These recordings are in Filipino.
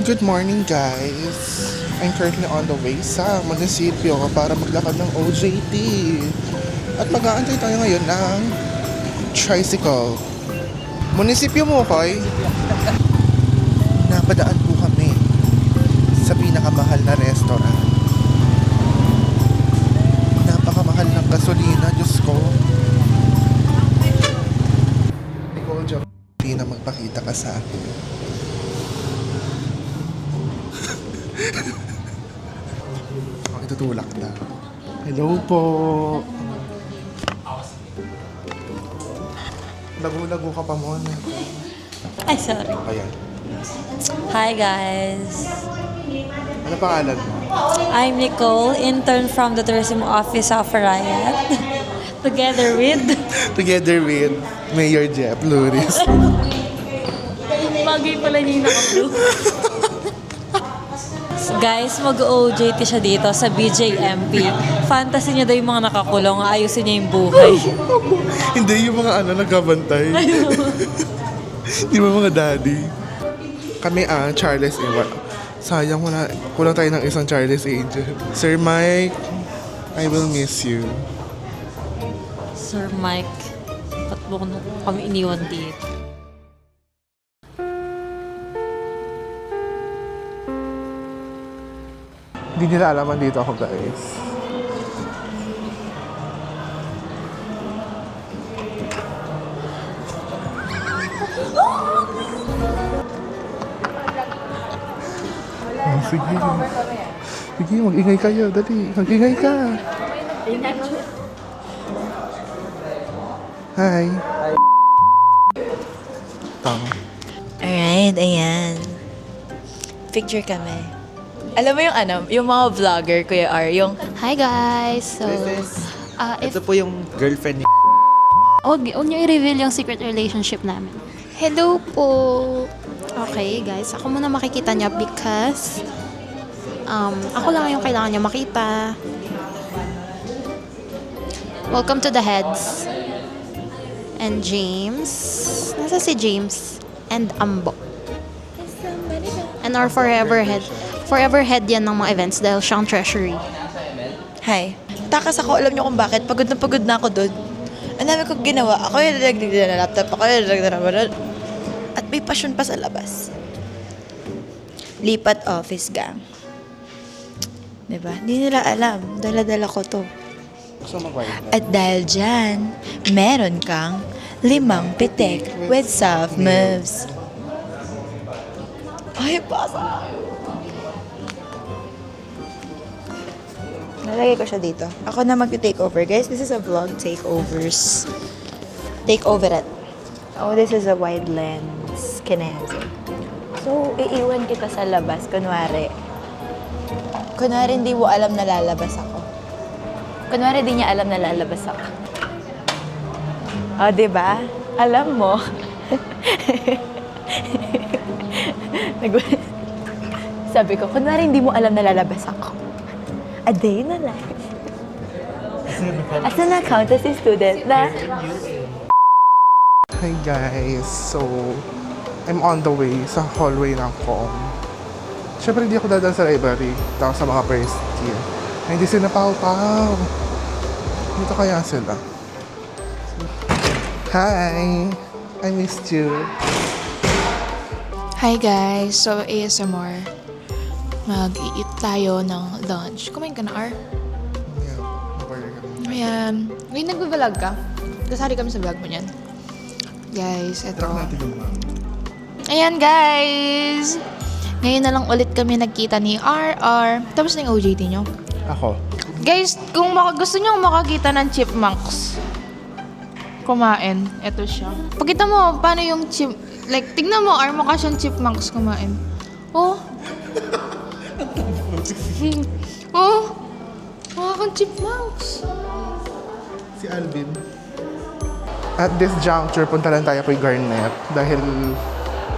Good morning, guys. I'm currently on the way sa munisipyo para maglakad ng OJT. At mag-aantay tayo ngayon ng tricycle. Munisipyo Mukhoy. Napadaan po kami sa pinakamahal na restaurant. Napakamahal ng gasolina, Diyos ko. Ikaw, Diyan, hindi na magpakita ka sa akin. Itutulak na. Hello po. Lagu-lagu ka pa muna. Ay, sorry. Ayan. Hi, guys. Ano pangalan mo? I'm Nicole, intern from the tourism office of Riot. Together with Mayor Jeff Luris. Bagay pala niya yung naka-blue. Guys, mag-OJT siya dito sa BJMP. Fantasy niya daw yung mga nakakulong, ayusin niya yung buhay. Hindi yung mga nagkabantay. Hindi mo mga daddy. Kami Charles A. Sayang kulang tayo ng isang Charles Angel. Sir Mike, I will miss you. Sir Mike, ba't mo kami iniwan dito? Hindi nila alaman dito ako, guys. Sige. Sige, mag-ingay kayo. Dali, mag-ingay ka. Hi. Tama. Alright, ayan. Picture kami. Alam mo yung mga vlogger, Kuya R, yung, hi guys, so, Ito po yung girlfriend ni Huwag niyo i-reveal yung secret relationship namin. hello po. Okay, guys. Ako muna makikita niya because ako lang yung kailangan niya makita. Welcome to the heads. And James. Nasa si James? And Ambo. And our forever head. Forever head yan ng mga events dahil siyang treasury. Hi. Takas ako, alam niyo kung bakit, pagod na ako doon. Ang dami kong ginawa, ako yung nalagdag na laptop, ako yung nalagdag na at may passion pa sa labas. Lipat office gang. Diba? Hindi nila alam, dala-dala ko to. Gusto mag-quiet na. At dahil dyan, meron kang 5 pitik with soft moves. Ay, pasa! Nalagay ko siya dito. Ako na mag-take over. Guys, this is a vlog takeovers. Take over it. Oh, this is a wide lens. Kinese. So, iiwan kita sa labas. Kunwari, hindi mo alam na lalabas ako. Kunwari, di niya alam na lalabas ako. Oh, diba? Alam mo. Sabi ko, kunwari, hindi mo alam na lalabas ako. A day in a life. As an accountancy student na... Hi guys, so I'm on the way sa hallway ng COM. Siyempre hindi ako dadaan sa library, tapos sa mga first year. Ay, hindi sila pao-pao. Dito kaya sila. Hi! I missed you. Hi guys! So, ASMR. Mag-i-eat tayo ng lunch. Kumain ka na, R? Yeah, mag-order kami. Ayan. Ngayon nag-vlog ka. Kasali kami sa vlog mo niyan. Guys, eto. Tara natin yung mga. Ayan guys! Ngayon na lang ulit kami nagkita ni RR. Tapos na yung OJT nyo. Ako. Guys, kung gusto nyo makakita ng chipmunks, kumain. Eto siya. Pakita mo, paano yung like, tignan mo, R, mukha siyang chipmunks kumain. Oh! Oh! Mukha kang chipmunks. Si Alvin. At this juncture, punta lang tayo kay Garnet dahil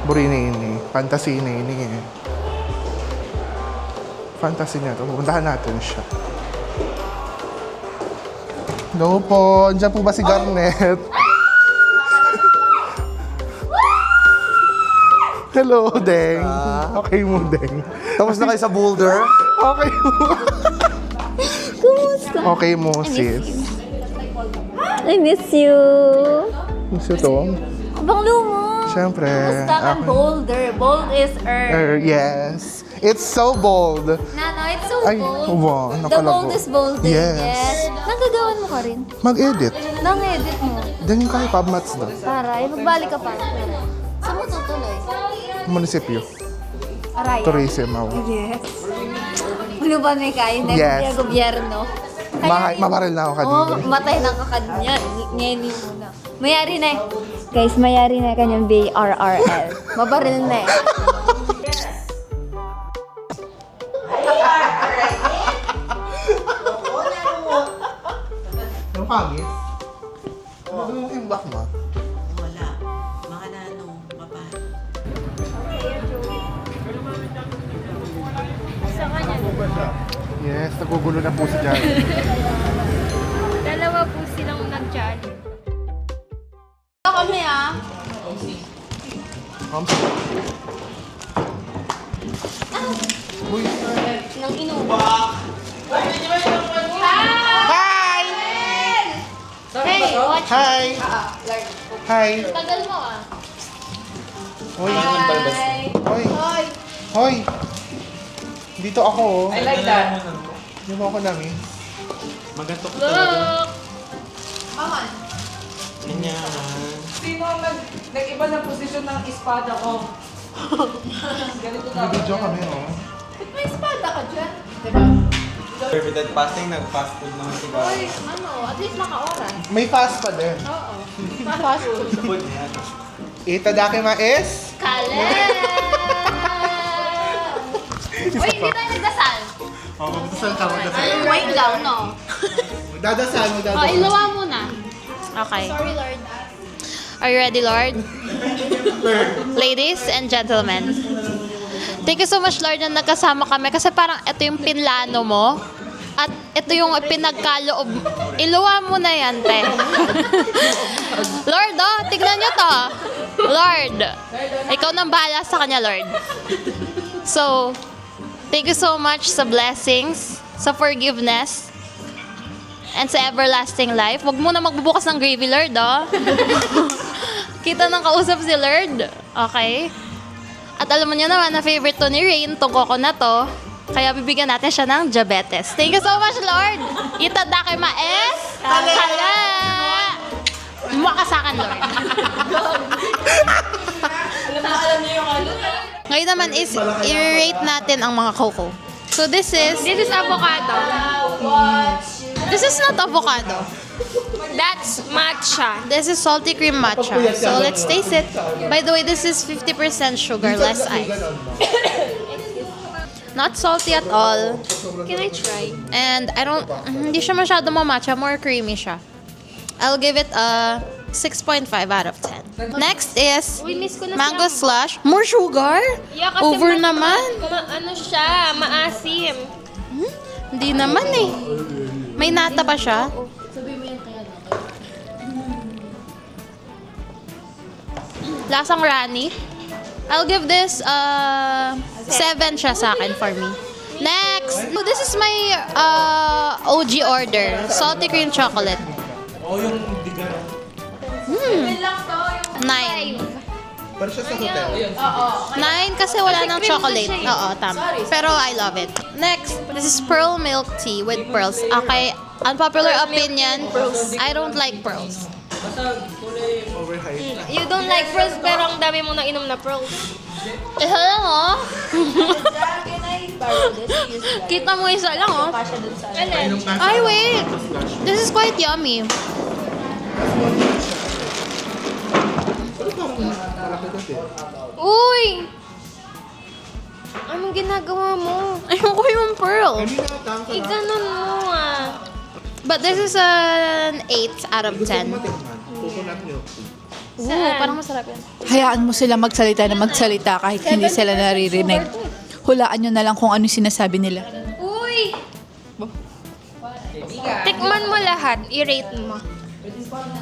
buri na yun eh. Fantasy na yun eh. Fantasy niya to. Pupuntahan natin siya. Hello po. Andiyan po ba si Garnet? Hello, Deng. Okay mo, Deng. Tapos na kayo sa Boulder? Okay mo. Kumusta? Okay mo, sis. I miss you. Gusto to? Abang lumo. Siyempre. Kumusta ka, Boulder? Bold is earth. Yes. It's so bold. Nano, it's so Ay, bold. wow. The Nakalago. bold is bold. Yes. Nagagawan mo ka rin. Mag-edit. Nang edit mo. Then yung kaya pabmats na. Para, magbalik ka pa. Saan mo tutuloy? Munisipyo. Araya. Tourism. Yes. Ano ba may kaya? Hindi Yes. gobyerno. Mabaril na ako kanina. Oo, matay na ka kanya. Ngayon muna. Mayari na eh. Guys, mayari na kanyang BRRL. Mabaril na eh. Ang pangit. Ano yung imbak mo? Wala. Mga nano, mapahal. Yes, nagugulo na po si Jan. Dalawa po silang nag-jolly. Kami ah. Uy, Nang ino. Hey, watch. hi! Hi! Tagal mo ah. Hoy! Hoy! Hoy! Dito ako. I like that. Hindi mo ako namin. Look! Sino ang nag-iba ng posisyon ng espada ko? Ganito na. Video kami, oh. Ba't may espada ka dyan? Intermittent fasting, nag-fast food naman si Gary. Uy, ano, at least naka-oras. May fast pa din. Oo. Fast food. Food niya. Itadakima is? Kale! Uy, hindi tayo nagdasal. Oo, magdasal ka, magdasal. Wait lang, no? Dadasal mo, dadasal. Ilawa muna. Okay. Sorry, Lord. Are you ready, Lord? Ladies and gentlemen, thank you so much, Lord, na nagkasama kami kasi parang ito yung pinlano mo at ito yung pinagkaloob. Iluwa mo na yan, te. Lord, oh, tignan nyo to. Lord, ikaw nang bahala sa kanya, Lord. So, thank you so much sa blessings, sa forgiveness, and sa everlasting life. Huwag mo na magbubukas ng gravy, Lord, oh. Kita ng kausap si Lord. Okay? At alam mo niyo naman na favorite to ni Rain, tong coconut to. Kaya bibigyan natin siya ng diabetes. Thank you so much, Lord. Itadake maes. Kala. Mukha sa akin, Lord. Alam niyo yung ano? Ngayon naman is i-rate natin ang mga coco. So this is avocado. this is not avocado. That's matcha. This is salty cream matcha. So let's taste it. By the way, this is 50% sugar, less ice. Not salty at all. Can I try? And hindi siya masyado matcha, more creamy siya. I'll give it a 6.5 out of 10. Next is Uy, miss ko na mango slush. More sugar? Yeah, kasi Over naman. ano siya, maasim. Hindi naman eh. May nata pa siya. Lasang rani. I'll give this 7 siya sa akin for me. Next, this is my OG order. Salty cream chocolate. Oh, yung bigat. 9. Para siya sa hotel. 9 kasi wala ng chocolate. Oo, tama. Pero I love it. Next, this is pearl milk tea with pearls. Okay, unpopular opinion, I don't like pearls. You don't like pearls, pero ang dami mong nainom na pearls. Isa lang, oh. Can I borrow this? Use that. Kita mo isa lang, oh. Kasha dun sa... Alin? Ay, wait. This is quite yummy. Uy! Anong ginagawa mo? Ayoko yung pearl. Ganun mo ah. But this is an 8 out of 10. Ooh, parang masarap yan. Hayaan mo sila magsalita na magsalita kahit hindi sila naririnig. Hulaan nyo na lang kung ano yung sinasabi nila. Uy! Tikman mo lahat. I-rate mo.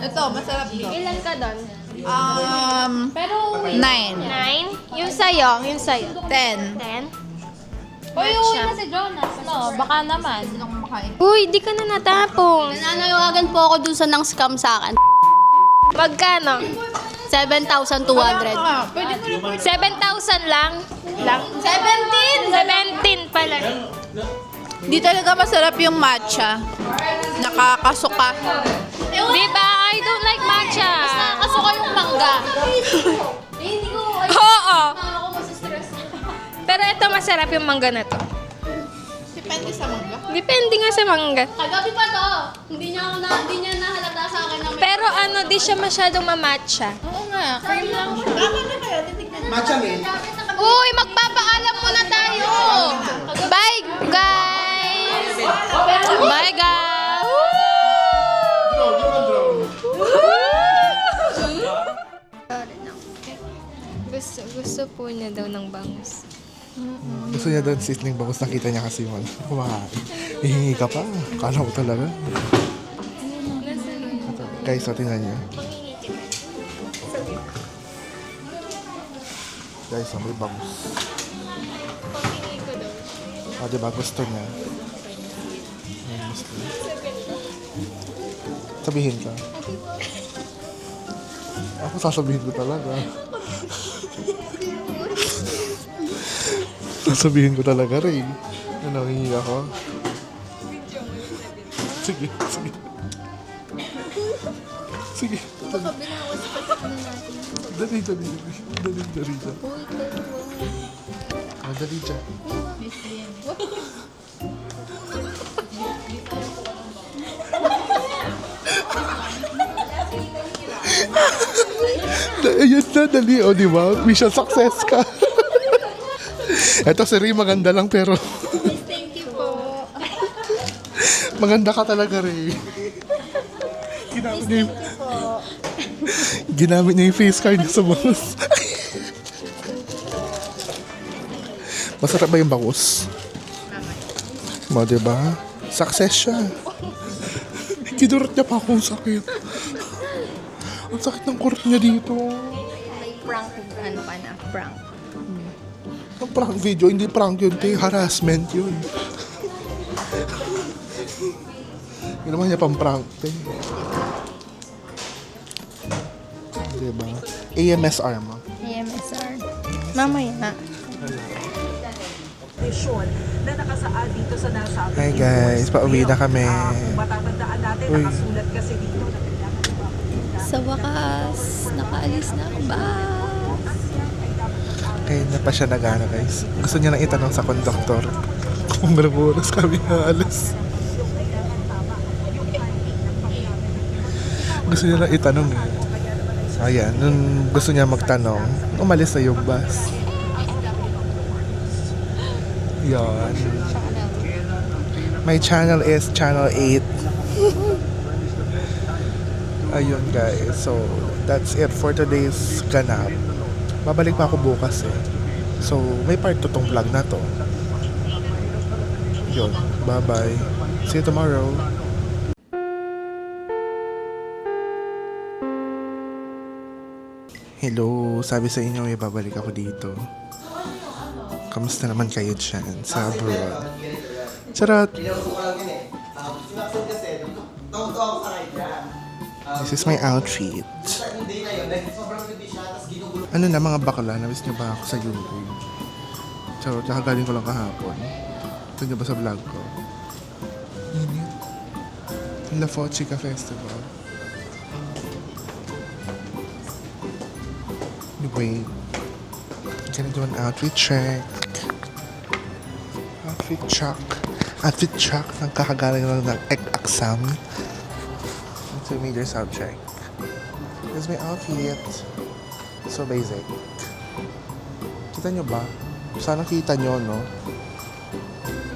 Ito, masarap to. Ilan ka doon? 9. 9? Yung sa'yo? 10. 10? Uy, uwi na si Jonas. No, baka naman. Uy, di ka na natapos. Nananawagan po ako dun sa nang scam sa akin. Magkano? 7,200. Pwede mo 7,000 lang? 17 pala. Di talaga masarap yung matcha. Nakakasuka. Di ba? I don't like matcha. Nakakasuka yung mangga. Oo. Pero ito masarap yung mangga na to. Depende sa mangga. Depende nga sa mangga. Kagabi pa to. Hindi niya nahalata sa akin na may... Pero ano, di siya masyadong mamatcha. Oo nga. Cream lang siya. Matcha milk. Uy, magpapaalam muna tayo. Bye, guys. Bye, guys. Gusto po niya daw ng bangus. Gusto niya doon sizzling bangus. Nakita niya kasi yung kumakain. Hihingi ka pa. Kala ko talaga. Ito, guys, so tingnan niyo. Guys, so may bangus. Diba gusto niya? Ayan, gusto niya. Sabihin ka. Ako sasabihin ko talaga. Sasabihin ko talaga, Ray. Na nangingi ako. Sige, sige. Sige. Dali, dali, dali. Dali, dali, dali. Dali dyan. Ayan na, dali. O, di ba? Mission success ka. Eto si Ray, maganda lang pero... Thank you po. Maganda ka talaga, Ray. Ginamit niya yung face card niya sa bangus. Masarap ba yung bangus? Mo, diba? Success siya. Kinurot niya pa akong sakit. Ang sakit ng kurot niya dito. May prank, ano ka na, prank. Ang prank video, hindi prank yun, te. Harassment yun. Yun naman niya pang prank, te. Diba? AMSR mo. AMSR. Mamaya na. Na nakasaad dito sa nasabi. Hi guys, pauwi na kami. Kung matatandaan natin, Uy. nakasulat kasi dito na kailangan Sa wakas, nakaalis na ang bus. Kaya na pa siya nagana guys. Gusto niya lang itanong sa konduktor kung ilang oras kami aalis. Gusto niya lang itanong eh. Ayan, nung gusto niya magtanong, umalis na yung bus. Yan. My channel is channel 8. Ayun guys, so that's it for today's ganap. Babalik pa ako bukas eh. So, may part 2 tong vlog na to. Yun, bye-bye. See you tomorrow. Hello, sabi sa inyo may babalik ako dito. Kamusta naman kayo dyan sa abroad? Charot! This is my outfit. Ano na mga bakla, nabis niyo ba ako sa YouTube? Charot, kakagaling ko lang kahapon. Ito niyo ba sa vlog ko? Init. La Fochica Festival. Anyway, gonna do an outfit check. Outfit check. Outfit check. Nagkakagaling lang ng exam. It's a major subject. This is my outfit. So basic. Kita nyo ba? Sana kita nyo, no?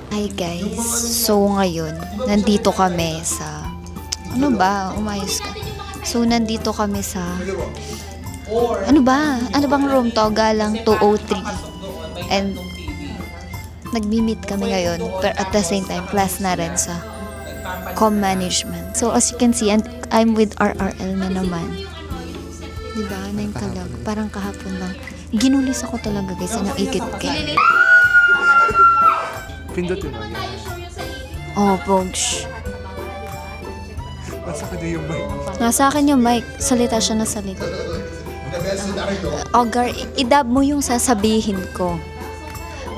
Hi guys, so ngayon, nandito kami sa, ano ba, umayos ka. So nandito kami sa, ano bang room to? Galang 203. And nagmi-meet kami ngayon, pero at the same time, class na rin sa com management. So as you can see, and I'm with RRL na naman. Diba? Na yung kalag. Parang kahapon lang. Ginulis ako talaga guys. Anong ikit-kit. Pindutin mo yan. Oh, Pogs. Nasa ka yung mic. Nasa akin yung mic. Salita siya na salita. Ogar, idab mo yung sasabihin ko.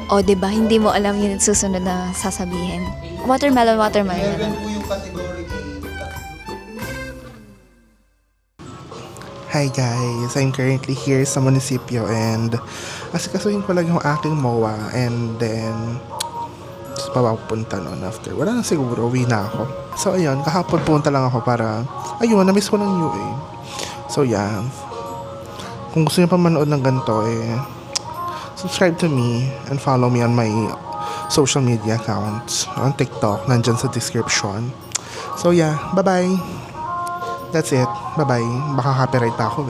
O, diba? Hindi mo alam yung susunod na sasabihin. Watermelon. Hi guys, I'm currently here sa munisipyo and asikasuhin ko lang yung aking MOA and then papapunta noon after. Wala na siguro, uwi na ako. So ayun, kahapon punta lang ako para, ayun, na-miss ko ng UA. So yeah, kung gusto niyo pa manood ng ganito subscribe to me and follow me on my social media accounts. On TikTok, nandyan sa description. So yeah, bye-bye. That's it. Bye-bye. Baka copyright ako